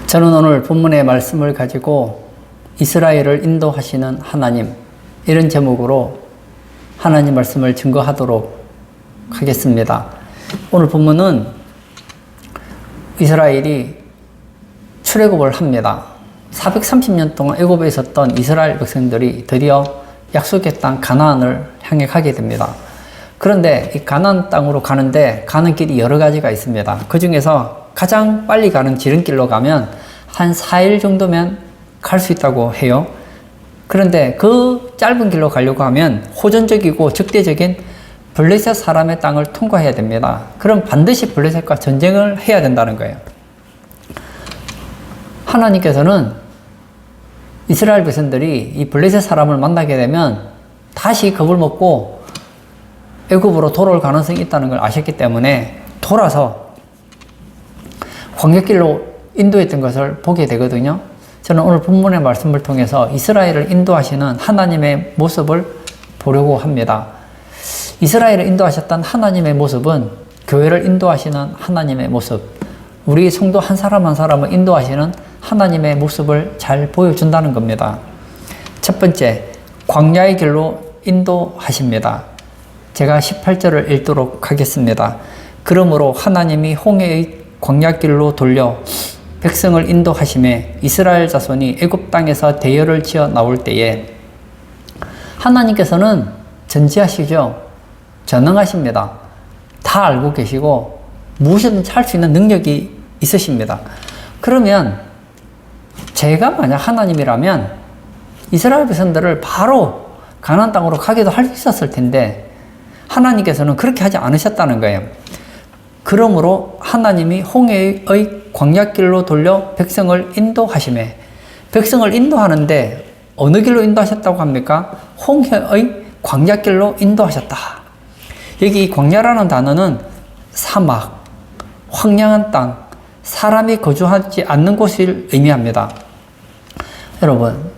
저는 오늘 본문의 말씀을 가지고 이스라엘을 인도하시는 하나님, 이런 제목으로 하나님 말씀을 증거하도록 하겠습니다. 오늘 본문은 이스라엘이 출애굽을 합니다. 430년 동안 애굽에 있었던 이스라엘 백성들이 드디어 약속의 땅 가나안을 향해 가게 됩니다. 그런데 이 가나안 땅으로 가는데 가는 길이 여러 가지가 있습니다. 그 중에서 가장 빨리 가는 지름길로 가면 한 4일 정도면 갈 수 있다고 해요. 그런데 그 짧은 길로 가려고 하면 호전적이고 적대적인 블레셋 사람의 땅을 통과해야 됩니다. 그럼 반드시 블레셋과 전쟁을 해야 된다는 거예요. 하나님께서는 이스라엘 백성들이 이 블레셋 사람을 만나게 되면 다시 겁을 먹고 애굽으로 돌아올 가능성이 있다는 걸 아셨기 때문에 돌아서 광야길로 인도했던 것을 보게 되거든요. 저는 오늘 본문의 말씀을 통해서 이스라엘을 인도하시는 하나님의 모습을 보려고 합니다. 이스라엘을 인도하셨던 하나님의 모습은 교회를 인도하시는 하나님의 모습, 우리 성도 한 사람 한 사람을 인도하시는 하나님의 모습을 잘 보여준다는 겁니다. 첫 번째, 광야의 길로 인도하십니다. 제가 18절을 읽도록 하겠습니다. 그러므로 하나님이 홍해의 광야길로 돌려 백성을 인도하심에 이스라엘 자손이 애굽 땅에서 대열을 지어 나올 때에, 하나님께서는 전지하시죠. 전능하십니다. 다 알고 계시고 무엇이든지 할 수 있는 능력이 있으십니다. 그러면 제가 만약 하나님이라면 이스라엘 백성들을 바로 가나안 땅으로 가기도 할 수 있었을 텐데 하나님께서는 그렇게 하지 않으셨다는 거예요. 그러므로 하나님이 홍해의 광야길로 돌려 백성을 인도하심에, 백성을 인도하는데 어느 길로 인도하셨다고 합니까? 홍해의 광야길로 인도하셨다. 여기 이 광야라는 단어는 사막, 황량한 땅, 사람이 거주하지 않는 곳을 의미합니다. 여러분,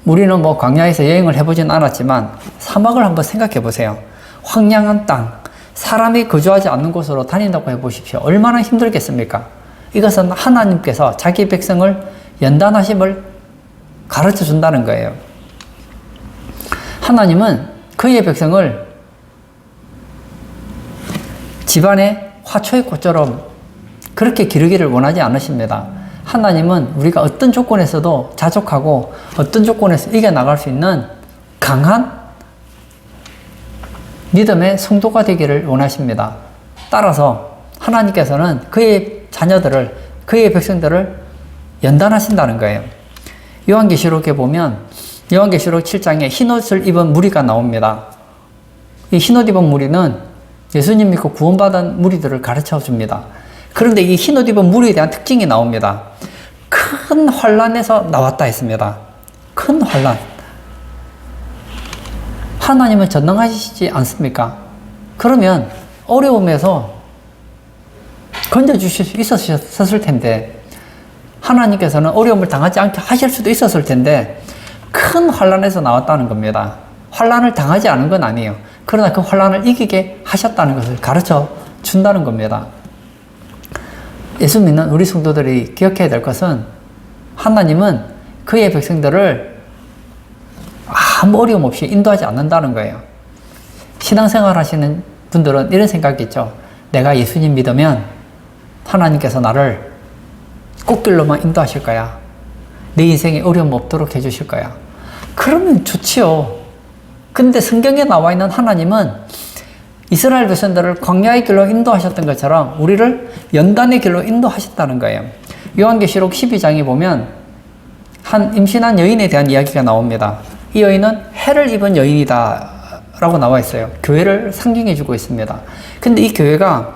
우리는 뭐 광야에서 여행을 해보진 않았지만 사막을 한번 생각해 보세요. 황량한 땅, 사람이 거주하지 않는 곳으로 다닌다고 해보십시오. 얼마나 힘들겠습니까? 이것은 하나님께서 자기 백성을 연단하심을 가르쳐 준다는 거예요. 하나님은 그의 백성을 집안의 화초의 꽃처럼 그렇게 기르기를 원하지 않으십니다. 하나님은 우리가 어떤 조건에서도 자족하고 어떤 조건에서 이겨나갈 수 있는 강한 믿음의 성도가 되기를 원하십니다. 따라서 하나님께서는 그의 자녀들을, 그의 백성들을 연단하신다는 거예요. 요한계시록에 보면 요한계시록 7장에 흰옷을 입은 무리가 나옵니다. 이 흰옷 입은 무리는 예수님 믿고 구원받은 무리들을 가르쳐 줍니다. 그런데 이 흰옷 입은 무리에 대한 특징이 나옵니다. 큰 환난에서 나왔다 했습니다. 큰 환난. 하나님은 전능하시지 않습니까? 그러면 어려움에서 건져주실 수 있었을 텐데, 하나님께서는 어려움을 당하지 않게 하실 수도 있었을 텐데 큰 환난에서 나왔다는 겁니다. 환난을 당하지 않은 건 아니에요. 그러나 그 환난을 이기게 하셨다는 것을 가르쳐 준다는 겁니다. 예수 믿는 우리 성도들이 기억해야 될 것은 하나님은 그의 백성들을 아무 어려움 없이 인도하지 않는다는 거예요. 신앙생활 하시는 분들은 이런 생각이 있죠. 내가 예수님 믿으면 하나님께서 나를 꽃길로만 인도하실 거야. 내 인생에 어려움 없도록 해주실 거야. 그러면 좋지요. 근데 성경에 나와 있는 하나님은 이스라엘 백성들을 광야의 길로 인도하셨던 것처럼 우리를 연단의 길로 인도하셨다는 거예요. 요한계시록 12장에 보면 한 임신한 여인에 대한 이야기가 나옵니다. 이 여인은 해를 입은 여인이다 라고 나와 있어요. 교회를 상징해 주고 있습니다. 근데 이 교회가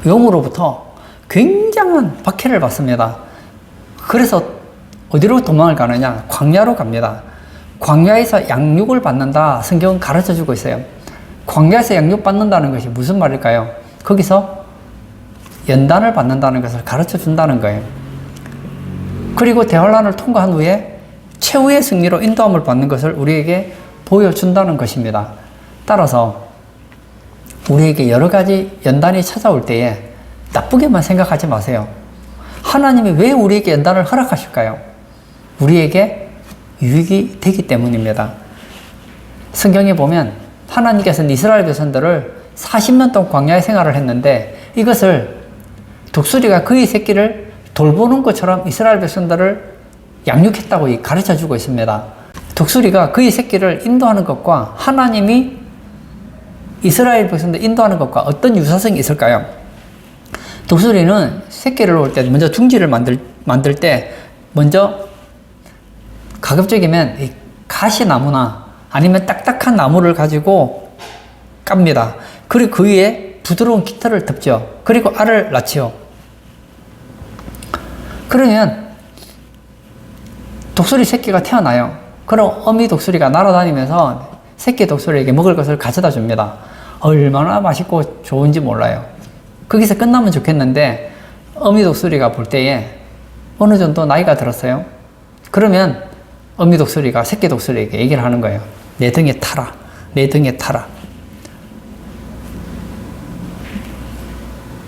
영으로부터 굉장한 박해를 받습니다. 그래서 어디로 도망을 가느냐? 광야로 갑니다. 광야에서 양육을 받는다, 성경은 가르쳐 주고 있어요. 광야에서 양육 받는다는 것이 무슨 말일까요? 거기서 연단을 받는다는 것을 가르쳐 준다는 거예요. 그리고 대환란을 통과한 후에 최후의 승리로 인도함을 받는 것을 우리에게 보여준다는 것입니다. 따라서 우리에게 여러 가지 연단이 찾아올 때에 나쁘게만 생각하지 마세요. 하나님이 왜 우리에게 연단을 허락하실까요? 우리에게 유익이 되기 때문입니다. 성경에 보면 하나님께서는 이스라엘 백성들을 40년 동안 광야의 생활을 했는데 이것을 독수리가 그의 새끼를 돌보는 것처럼 이스라엘 백성들을 양육했다고 가르쳐주고 있습니다. 독수리가 그의 새끼를 인도하는 것과 하나님이 이스라엘 백성들 인도하는 것과 어떤 유사성이 있을까요? 독수리는 새끼를 놓을 때 먼저 둥지를 만들 때 먼저 가급적이면 이 가시나무나 아니면 딱딱한 나무를 가지고 깝니다. 그리고 그 위에 부드러운 깃털을 덮죠. 그리고 알을 낳지요. 그러면 독수리 새끼가 태어나요. 그럼 어미 독수리가 날아다니면서 새끼 독수리에게 먹을 것을 가져다 줍니다. 얼마나 맛있고 좋은지 몰라요. 거기서 끝나면 좋겠는데 어미 독수리가 볼 때에 어느 정도 나이가 들었어요. 그러면 어미 독수리가 새끼 독수리에게 얘기를 하는 거예요. 내 등에 타라. 내 등에 타라.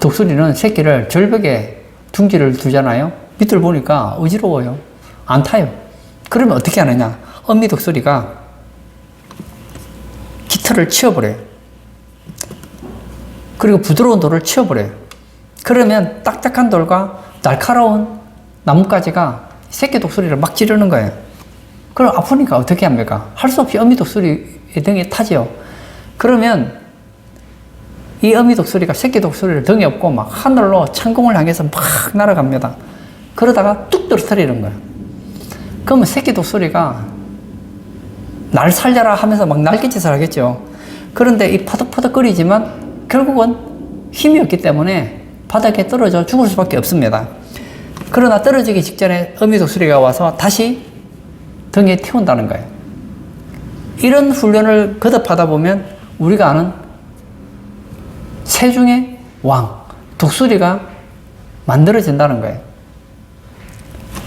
독수리는 새끼를 절벽에 둥지를 두잖아요. 밑을 보니까 어지러워요. 안 타요. 그러면 어떻게 하느냐? 어미 독수리가 깃털을 치워버려요. 그리고 부드러운 돌을 치워버려요. 그러면 딱딱한 돌과 날카로운 나뭇가지가 새끼 독수리를 막 찌르는 거예요. 그럼 아프니까 어떻게 합니까? 할 수 없이 어미 독수리의 등에 타죠. 그러면 이 어미 독수리가 새끼 독수리를 등에 업고 막 하늘로 창공을 향해서 막 날아갑니다. 그러다가 뚝 떨어뜨리는 거예요. 그러면 새끼 독수리가 날 살려라 하면서 막 날갯짓을 하겠죠. 그런데 이 퍼덕퍼덕거리지만 결국은 힘이 없기 때문에 바닥에 떨어져 죽을 수밖에 없습니다. 그러나 떨어지기 직전에 어미 독수리가 와서 다시 등에 태운다는 거예요. 이런 훈련을 거듭하다 보면 우리가 아는 세중의 왕, 독수리가 만들어진다는 거예요.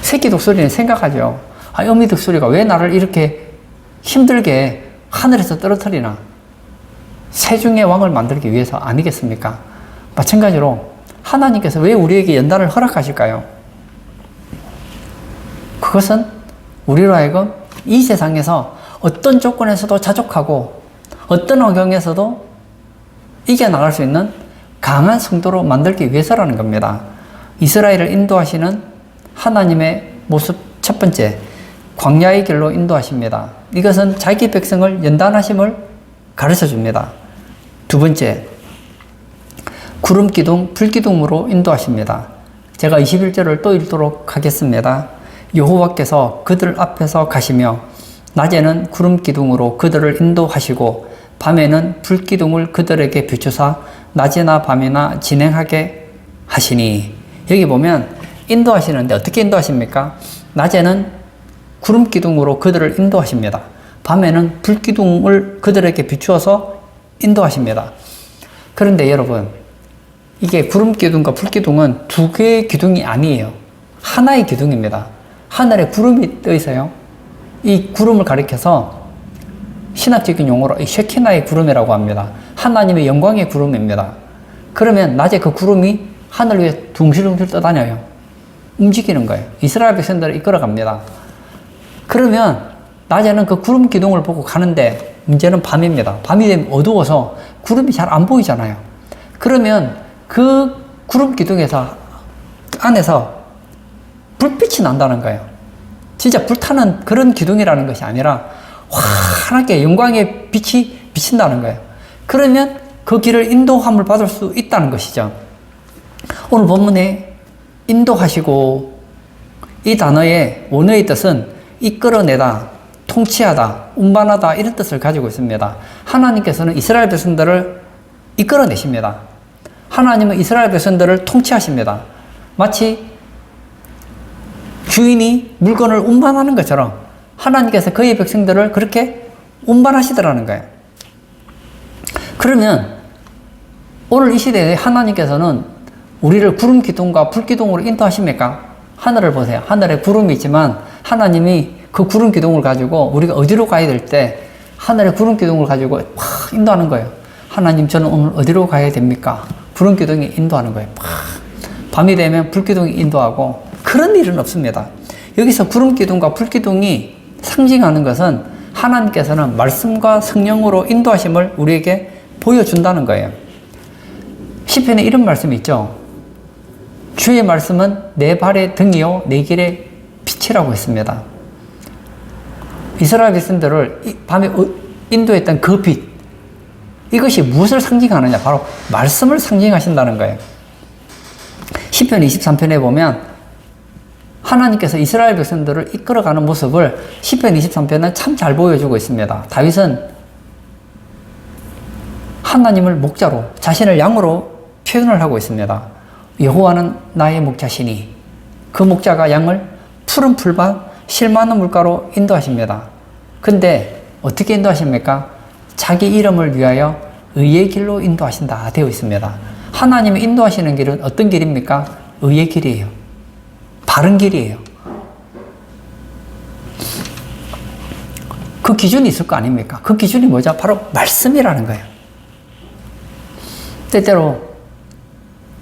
새끼 독수리는 생각하죠. 아, 어미 독수리가 왜 나를 이렇게 힘들게 하늘에서 떨어뜨리나? 세중의 왕을 만들기 위해서 아니겠습니까? 마찬가지로 하나님께서 왜 우리에게 연단을 허락하실까요? 그것은 우리로 하여금 이 세상에서 어떤 조건에서도 자족하고 어떤 환경에서도 이겨나갈 수 있는 강한 성도로 만들기 위해서라는 겁니다. 이스라엘을 인도하시는 하나님의 모습 첫 번째, 광야의 길로 인도하십니다. 이것은 자기 백성을 연단하심을 가르쳐 줍니다. 두 번째, 구름 기둥, 불 기둥으로 인도하십니다. 제가 21절을 또 읽도록 하겠습니다. 여호와께서 그들 앞에서 가시며 낮에는 구름 기둥으로 그들을 인도하시고 밤에는 불 기둥을 그들에게 비추사 낮이나 밤이나 진행하게 하시니. 여기 보면 인도하시는데 어떻게 인도하십니까? 낮에는 구름 기둥으로 그들을 인도하십니다. 밤에는 불 기둥을 그들에게 비추어서 인도하십니다. 그런데 여러분, 이게 구름 기둥과 불 기둥은 두 개의 기둥이 아니에요. 하나의 기둥입니다. 하늘에 구름이 떠 있어요. 이 구름을 가리켜서 신학적인 용어로 이 쉐키나의 구름이라고 합니다. 하나님의 영광의 구름입니다. 그러면 낮에 그 구름이 하늘 위에 둥실둥실 떠다녀요. 움직이는 거예요. 이스라엘 백성들을 이끌어갑니다. 그러면 낮에는 그 구름 기둥을 보고 가는데 문제는 밤입니다. 밤이 되면 어두워서 구름이 잘 안 보이잖아요. 그러면 그 구름 기둥에서 안에서 불빛이 난다는 거예요. 진짜 불타는 그런 기둥이라는 것이 아니라 환하게 영광의 빛이 비친다는 거예요. 그러면 그 길을 인도함을 받을 수 있다는 것이죠. 오늘 본문에 인도하시고 이 단어의 원어의 뜻은 이끌어내다, 통치하다, 운반하다 이런 뜻을 가지고 있습니다. 하나님께서는 이스라엘 백성들을 이끌어내십니다. 하나님은 이스라엘 백성들을 통치하십니다. 마치 주인이 물건을 운반하는 것처럼 하나님께서 그의 백성들을 그렇게 운반하시더라는 거예요. 그러면 오늘 이 시대에 하나님께서는 우리를 구름 기둥과 불 기둥으로 인도하십니까? 하늘을 보세요. 하늘에 구름이 있지만 하나님이 그 구름 기둥을 가지고 우리가 어디로 가야 될 때 하늘에 구름 기둥을 가지고 확 인도하는 거예요. 하나님, 저는 오늘 어디로 가야 됩니까? 구름 기둥이 인도하는 거예요. 밤이 되면 불기둥이 인도하고 그런 일은 없습니다. 여기서 구름기둥과 불기둥이 상징하는 것은 하나님께서는 말씀과 성령으로 인도하심을 우리에게 보여준다는 거예요. 시편에 이런 말씀이 있죠. 주의 말씀은 내 발의 등이요 내 길의 빛이라고 했습니다. 이스라엘 백성들을 밤에 인도했던 그 빛, 이것이 무엇을 상징하느냐? 바로 말씀을 상징하신다는 거예요. 시편 23편에 보면 하나님께서 이스라엘 백성들을 이끌어가는 모습을 시편 23편은 참 잘 보여주고 있습니다. 다윗은 하나님을 목자로, 자신을 양으로 표현을 하고 있습니다. 여호와는 나의 목자시니 그 목자가 양을 푸른 풀밭 실 많은 물가로 인도하십니다. 근데 어떻게 인도하십니까? 자기 이름을 위하여 의의 길로 인도하신다 되어 있습니다. 하나님이 인도하시는 길은 어떤 길입니까? 의의 길이에요. 바른 길이에요. 그 기준이 있을 거 아닙니까? 그 기준이 뭐죠? 바로 말씀이라는 거예요. 때때로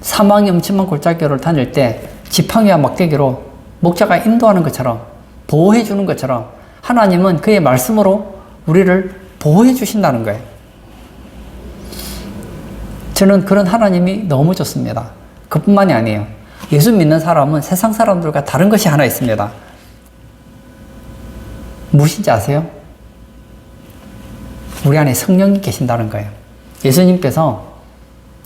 사망이 음침한 골짜기를 다닐 때 지팡이와 막대기로 목자가 인도하는 것처럼 보호해 주는 것처럼 하나님은 그의 말씀으로 우리를 보호해 주신다는 거예요. 저는 그런 하나님이 너무 좋습니다. 그뿐만이 아니에요. 예수 믿는 사람은 세상 사람들과 다른 것이 하나 있습니다. 무엇인지 아세요? 우리 안에 성령이 계신다는 거예요. 예수님께서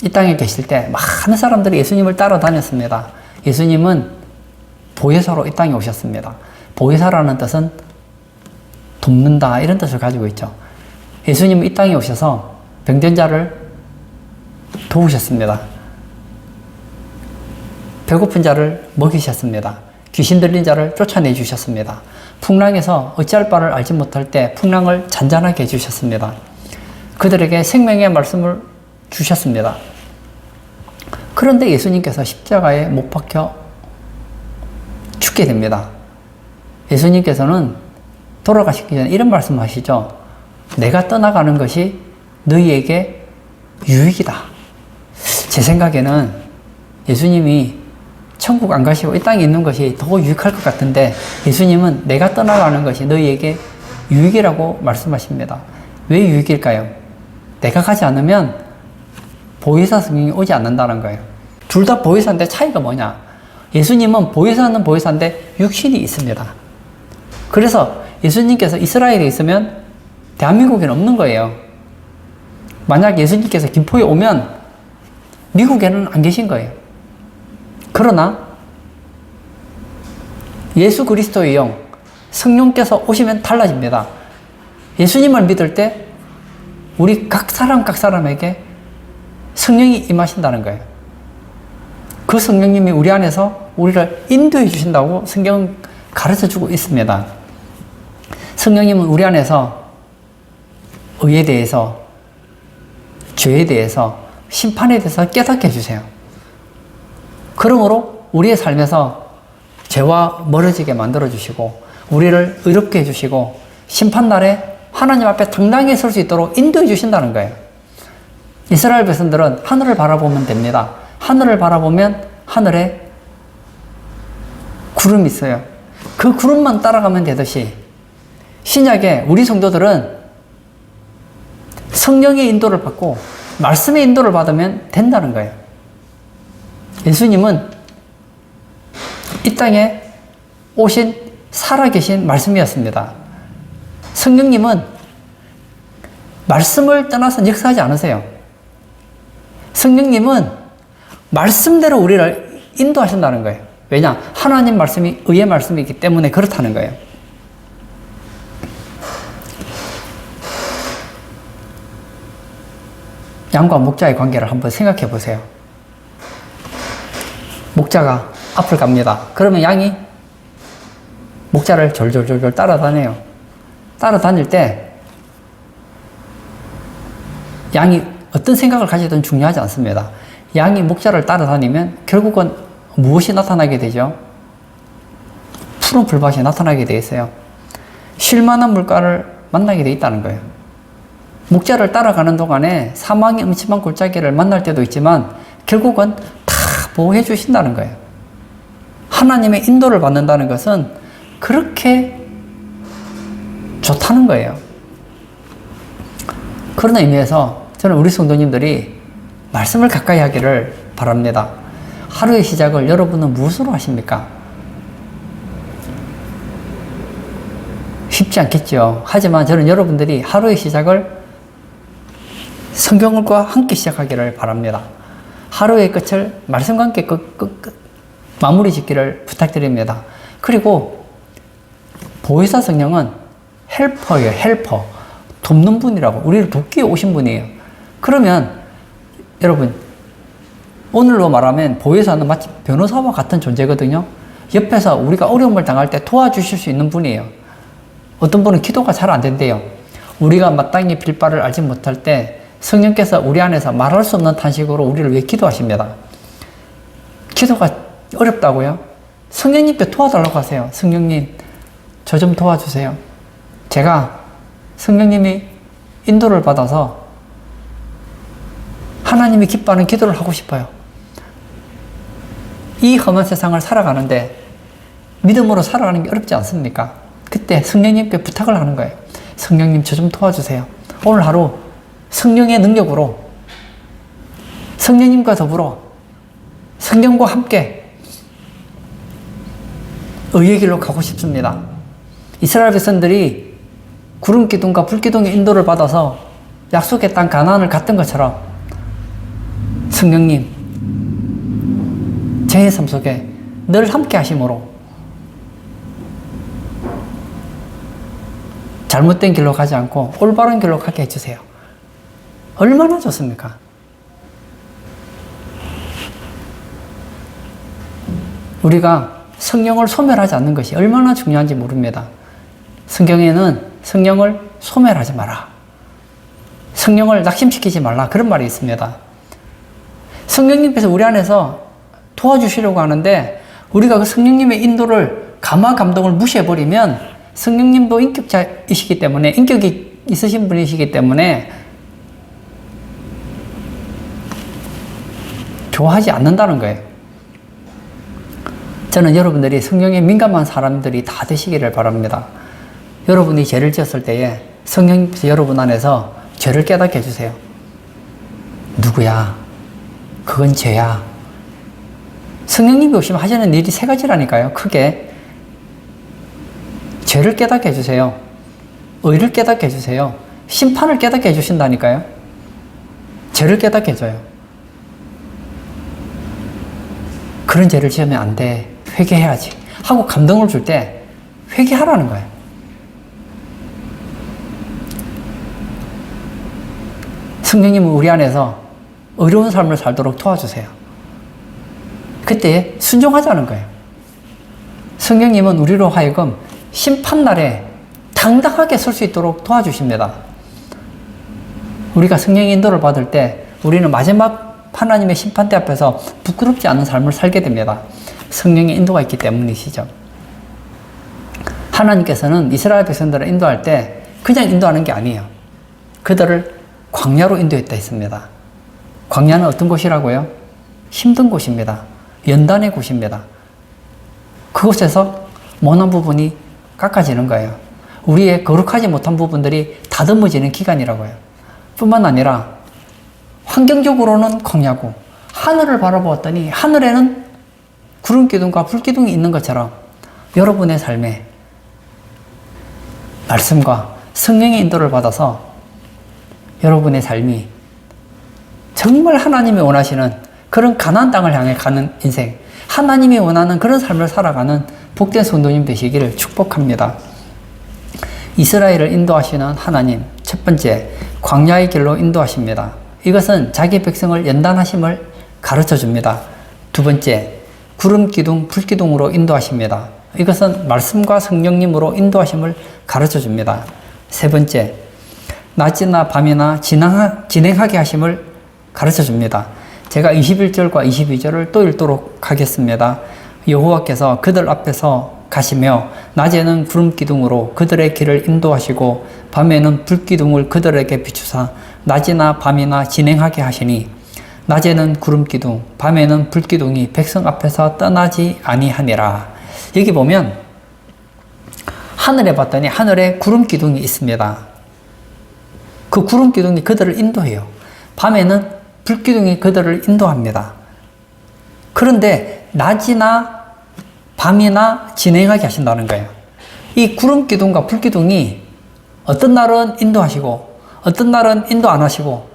이 땅에 계실 때 많은 사람들이 예수님을 따라다녔습니다. 예수님은 보혜사로 이 땅에 오셨습니다. 보혜사라는 뜻은 돕는다 이런 뜻을 가지고 있죠. 예수님은 이 땅에 오셔서 병든 자를 도우셨습니다. 배고픈 자를 먹이셨습니다. 귀신 들린 자를 쫓아내 주셨습니다. 풍랑에서 어찌할 바를 알지 못할 때 풍랑을 잔잔하게 해주셨습니다. 그들에게 생명의 말씀을 주셨습니다. 그런데 예수님께서 십자가에 못 박혀 죽게 됩니다. 예수님께서는 돌아가시기 전에 이런 말씀하시죠. 내가 떠나가는 것이 너희에게 유익이다. 제 생각에는 예수님이 천국 안 가시고 이 땅에 있는 것이 더 유익할 것 같은데 예수님은 내가 떠나가는 것이 너희에게 유익이라고 말씀하십니다. 왜 유익일까요? 내가 가지 않으면 보혜사 성령이 오지 않는다는 거예요. 둘 다 보혜사인데 차이가 뭐냐? 예수님은 보혜사는 보혜사인데 육신이 있습니다. 그래서 예수님께서 이스라엘에 있으면 대한민국에는 없는 거예요. 만약 예수님께서 김포에 오면 미국에는 안 계신 거예요. 그러나 예수 그리스도의 영, 성령께서 오시면 달라집니다. 예수님을 믿을 때 우리 각 사람에게 성령이 임하신다는 거예요. 그 성령님이 우리 안에서 우리를 인도해 주신다고 성경은 가르쳐 주고 있습니다. 성령님은 우리 안에서 의에 대해서, 죄에 대해서, 심판에 대해서 깨닫게 해주세요. 그러므로 우리의 삶에서 죄와 멀어지게 만들어주시고 우리를 의롭게 해주시고 심판날에 하나님 앞에 당당히 설 수 있도록 인도해 주신다는 거예요. 이스라엘 백성들은 하늘을 바라보면 됩니다. 하늘을 바라보면 하늘에 구름이 있어요. 그 구름만 따라가면 되듯이 신약에 우리 성도들은 성령의 인도를 받고 말씀의 인도를 받으면 된다는 거예요. 예수님은 이 땅에 오신 살아계신 말씀이었습니다. 성령님은 말씀을 떠나서 역사하지 않으세요. 성령님은 말씀대로 우리를 인도하신다는 거예요. 왜냐? 하나님 말씀이 의의 말씀이기 때문에 그렇다는 거예요. 양과 목자의 관계를 한번 생각해 보세요. 목자가 앞을 갑니다. 그러면 양이 목자를 졸졸졸졸 따라다녀요. 따라다닐 때 양이 어떤 생각을 가지든 중요하지 않습니다. 양이 목자를 따라다니면 결국은 무엇이 나타나게 되죠? 푸른 풀밭이 나타나게 되어 있어요. 쉴만한 물가를 만나게 되어 있다는 거예요. 목자를 따라가는 동안에 사망의 음침한 골짜기를 만날 때도 있지만 결국은 다 보호해 주신다는 거예요. 하나님의 인도를 받는다는 것은 그렇게 좋다는 거예요. 그런 의미에서 저는 우리 성도님들이 말씀을 가까이 하기를 바랍니다. 하루의 시작을 여러분은 무엇으로 하십니까? 쉽지 않겠죠. 하지만 저는 여러분들이 하루의 시작을 성경과 함께 시작하기를 바랍니다. 하루의 끝을 말씀과 함께 마무리 짓기를 부탁드립니다. 그리고 보혜사 성령은 헬퍼예요. 헬퍼. 돕는 분이라고. 우리를 돕기 위해 오신 분이에요. 그러면 여러분, 오늘로 말하면 보혜사는 마치 변호사와 같은 존재거든요. 옆에서 우리가 어려움을 당할 때 도와주실 수 있는 분이에요. 어떤 분은 기도가 잘 안 된대요. 우리가 마땅히 빌 바를 알지 못할 때 성령께서 우리 안에서 말할 수 없는 탄식으로 우리를 위해 기도하십니다. 기도가 어렵다고요? 성령님께 도와달라고 하세요. 성령님, 저 좀 도와주세요. 제가 성령님이 인도를 받아서 하나님이 기뻐하는 기도를 하고 싶어요. 이 험한 세상을 살아가는데 믿음으로 살아가는 게 어렵지 않습니까? 그때 성령님께 부탁을 하는 거예요. 성령님, 저 좀 도와주세요. 오늘 하루 성령의 능력으로 성령님과 더불어 성령과 함께 의의 길로 가고 싶습니다. 이스라엘 백성들이 구름 기둥과 불 기둥의 인도를 받아서 약속의 땅 가나안을 갔던 것처럼 성령님, 제 삶 속에 늘 함께 하심으로 잘못된 길로 가지 않고 올바른 길로 가게 해주세요. 얼마나 좋습니까? 우리가 성령을 소멸하지 않는 것이 얼마나 중요한지 모릅니다. 성경에는 성령을 소멸하지 마라, 성령을 낙심시키지 말라, 그런 말이 있습니다. 성령님께서 우리 안에서 도와주시려고 하는데 우리가 그 성령님의 인도를 감화 감동을 무시해버리면 성령님도 인격자이시기 때문에, 인격이 있으신 분이시기 때문에 좋아하지 않는다는 거예요. 저는 여러분들이 성령에 민감한 사람들이 다 되시기를 바랍니다. 여러분이 죄를 지었을 때에 성령님께서 여러분 안에서 죄를 깨닫게 해주세요. 누구야? 그건 죄야. 성령님이 오시면 하시는 일이 세 가지라니까요. 크게 죄를 깨닫게 해주세요. 의를 깨닫게 해주세요. 심판을 깨닫게 해주신다니까요. 죄를 깨닫게 해줘요. 그런 죄를 지으면 안 돼, 회개해야지 하고 감동을 줄 때 회개하라는 거예요. 성령님은 우리 안에서 의로운 삶을 살도록 도와주세요. 그때 순종하자는 거예요. 성령님은 우리로 하여금 심판날에 당당하게 설 수 있도록 도와주십니다. 우리가 성령의 인도를 받을 때 우리는 마지막 하나님의 심판대 앞에서 부끄럽지 않은 삶을 살게 됩니다. 성령의 인도가 있기 때문이시죠. 하나님께서는 이스라엘 백성들을 인도할 때 그냥 인도하는 게 아니에요. 그들을 광야로 인도했다 했습니다. 광야는 어떤 곳이라고요? 힘든 곳입니다. 연단의 곳입니다. 그곳에서 모난 부분이 깎아지는 거예요. 우리의 거룩하지 못한 부분들이 다듬어지는 기간이라고요. 뿐만 아니라 환경적으로는 광야고 하늘을 바라보았더니 하늘에는 구름 기둥과 불 기둥이 있는 것처럼 여러분의 삶에 말씀과 성령의 인도를 받아서 여러분의 삶이 정말 하나님이 원하시는 그런 가나안 땅을 향해 가는 인생, 하나님이 원하는 그런 삶을 살아가는 복된 성도님 되시기를 축복합니다. 이스라엘을 인도하시는 하나님, 첫 번째, 광야의 길로 인도하십니다. 이것은 자기 백성을 연단하심을 가르쳐 줍니다. 두 번째, 구름 기둥, 불 기둥으로 인도하십니다. 이것은 말씀과 성령님으로 인도하심을 가르쳐 줍니다. 세 번째, 낮이나 밤이나 진행하게 하심을 가르쳐 줍니다. 제가 21절과 22절을 또 읽도록 하겠습니다. 여호와께서 그들 앞에서 가시며 낮에는 구름 기둥으로 그들의 길을 인도하시고 밤에는 불 기둥을 그들에게 비추사 낮이나 밤이나 진행하게 하시니 낮에는 구름기둥 밤에는 불기둥이 백성 앞에서 떠나지 아니하니라. 여기 보면 하늘에 봤더니 하늘에 구름기둥이 있습니다. 그 구름기둥이 그들을 인도해요. 밤에는 불기둥이 그들을 인도합니다. 그런데 낮이나 밤이나 진행하게 하신다는 거예요. 이 구름기둥과 불기둥이 어떤 날은 인도하시고 어떤 날은 인도 안 하시고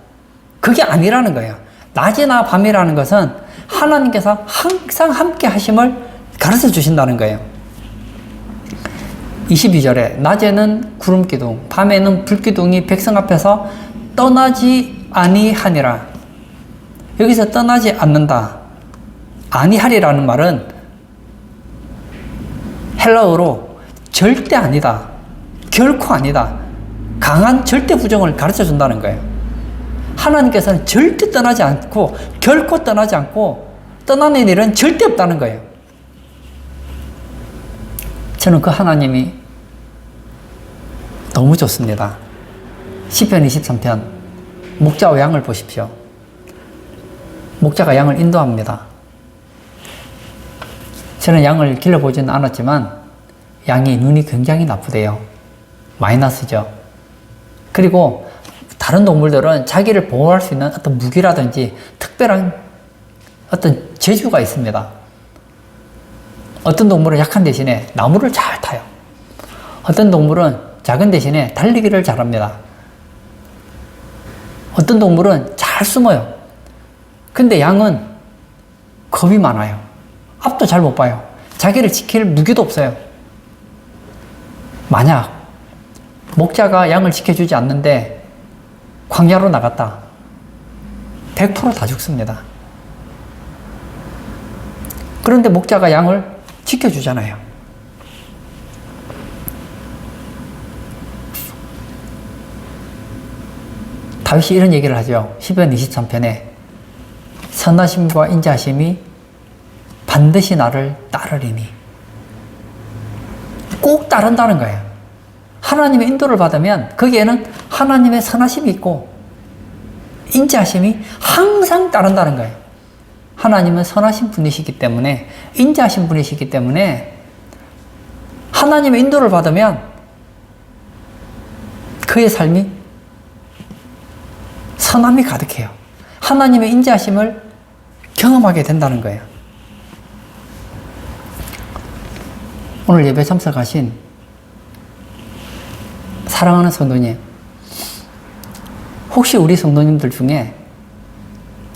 그게 아니라는 거예요. 낮이나 밤이라는 것은 하나님께서 항상 함께 하심을 가르쳐 주신다는 거예요. 22절에 낮에는 구름기둥 밤에는 불기둥이 백성 앞에서 떠나지 아니하니라. 여기서 떠나지 않는다, 아니하리라는 말은 헬라어로 절대 아니다, 결코 아니다, 강한 절대 부정을 가르쳐 준다는 거예요. 하나님께서는 절대 떠나지 않고 결코 떠나지 않고 떠나는 일은 절대 없다는 거예요. 저는 그 하나님이 너무 좋습니다. 시편 23편 목자와 양을 보십시오. 목자가 양을 인도합니다. 저는 양을 길러보지는 않았지만 양이 눈이 굉장히 나쁘대요. 마이너스죠. 그리고 다른 동물들은 자기를 보호할 수 있는 어떤 무기라든지 특별한 어떤 재주가 있습니다. 어떤 동물은 약한 대신에 나무를 잘 타요. 어떤 동물은 작은 대신에 달리기를 잘합니다. 어떤 동물은 잘 숨어요. 근데 양은 겁이 많아요. 앞도 잘 못 봐요. 자기를 지킬 무기도 없어요. 만약 목자가 양을 지켜주지 않는데 광야로 나갔다, 100% 다 죽습니다. 그런데 목자가 양을 지켜주잖아요. 다윗이 이런 얘기를 하죠. 시편 23편에 선하심과 인자하심이 반드시 나를 따르리니. 꼭 따른다는 거예요. 하나님의 인도를 받으면 거기에는 하나님의 선하심이 있고 인자하심이 항상 따른다는 거예요. 하나님은 선하신 분이시기 때문에, 인자하신 분이시기 때문에 하나님의 인도를 받으면 그의 삶이 선함이 가득해요. 하나님의 인자하심을 경험하게 된다는 거예요. 오늘 예배 참석하신 사랑하는 성도님, 혹시 우리 성도님들 중에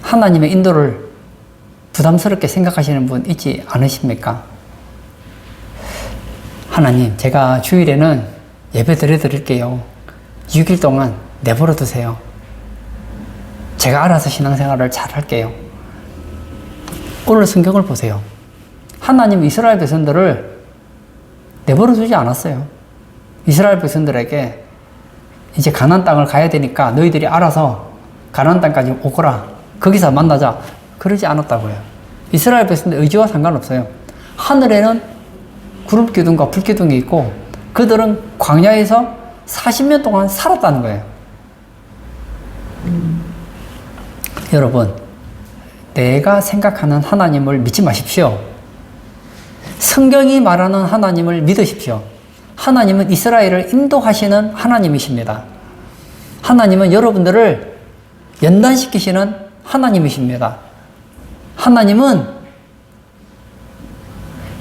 하나님의 인도를 부담스럽게 생각하시는 분 있지 않으십니까? 하나님, 제가 주일에는 예배 드릴게요. 6일 동안 내버려 두세요. 제가 알아서 신앙생활을 잘 할게요. 오늘 성경을 보세요. 하나님 이스라엘 백성들을 내버려 두지 않았어요. 이스라엘 백성들에게 이제 가나안 땅을 가야 되니까 너희들이 알아서 가나안 땅까지 오거라, 거기서 만나자, 그러지 않았다고요. 이스라엘 백성들 의지와 상관없어요. 하늘에는 구름기둥과 불기둥이 있고 그들은 광야에서 40년 동안 살았다는 거예요. 여러분, 내가 생각하는 하나님을 믿지 마십시오. 성경이 말하는 하나님을 믿으십시오. 하나님은 이스라엘을 인도하시는 하나님이십니다. 하나님은 여러분들을 연단시키시는 하나님이십니다. 하나님은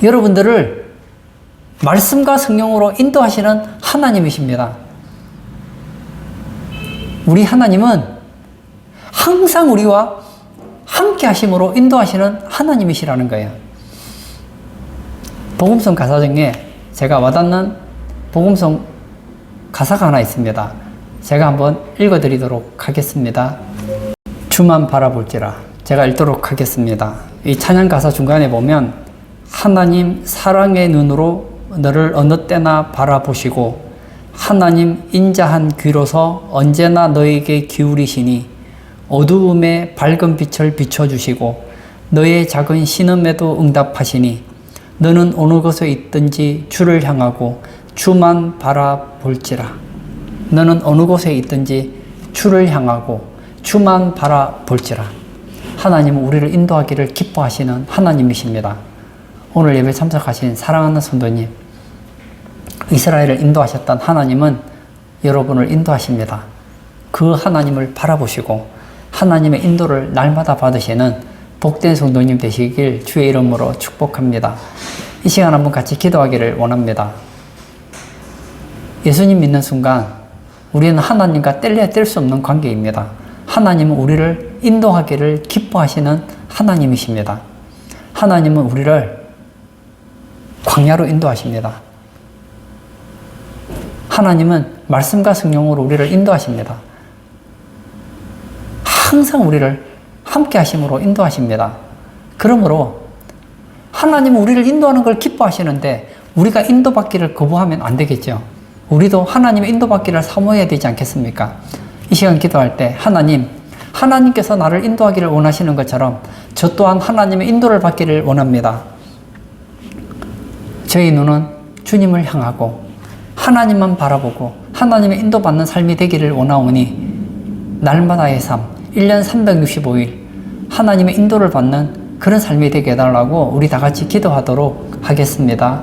여러분들을 말씀과 성령으로 인도하시는 하나님이십니다. 우리 하나님은 항상 우리와 함께 하심으로 인도하시는 하나님이시라는 거예요. 복음성 가사 중에 제가 와닿는 복음성 가사가 하나 있습니다. 제가 한번 읽어드리도록 하겠습니다. 주만 바라볼지라. 제가 읽도록 하겠습니다. 이 찬양 가사 중간에 보면 하나님 사랑의 눈으로 너를 어느 때나 바라보시고 하나님 인자한 귀로서 언제나 너에게 기울이시니 어두움에 밝은 빛을 비춰주시고 너의 작은 신음에도 응답하시니 너는 어느 곳에 있든지 주를 향하고 주만 바라볼지라. 너는 어느 곳에 있든지 주를 향하고 주만 바라볼지라. 하나님은 우리를 인도하기를 기뻐하시는 하나님이십니다. 오늘 예배 참석하신 사랑하는 성도님, 이스라엘을 인도하셨던 하나님은 여러분을 인도하십니다. 그 하나님을 바라보시고 하나님의 인도를 날마다 받으시는 복된 성도님 되시길 주의 이름으로 축복합니다. 이 시간 한번 같이 기도하기를 원합니다. 예수님 믿는 순간 우리는 하나님과 뗄래야 뗄 수 없는 관계입니다. 하나님은 우리를 인도하기를 기뻐하시는 하나님이십니다. 하나님은 우리를 광야로 인도하십니다. 하나님은 말씀과 성령으로 우리를 인도하십니다. 항상 우리를 함께 하심으로 인도하십니다. 그러므로 하나님은 우리를 인도하는 걸 기뻐하시는데 우리가 인도받기를 거부하면 안 되겠죠. 우리도 하나님의 인도받기를 사모해야 되지 않겠습니까? 이 시간 기도할 때 하나님께서 나를 인도하기를 원하시는 것처럼 저 또한 하나님의 인도를 받기를 원합니다. 저희 눈은 주님을 향하고 하나님만 바라보고 하나님의 인도받는 삶이 되기를 원하오니 날마다의 삶, 1년 365일 하나님의 인도를 받는 그런 삶이 되게 해달라고 우리 다 같이 기도하도록 하겠습니다.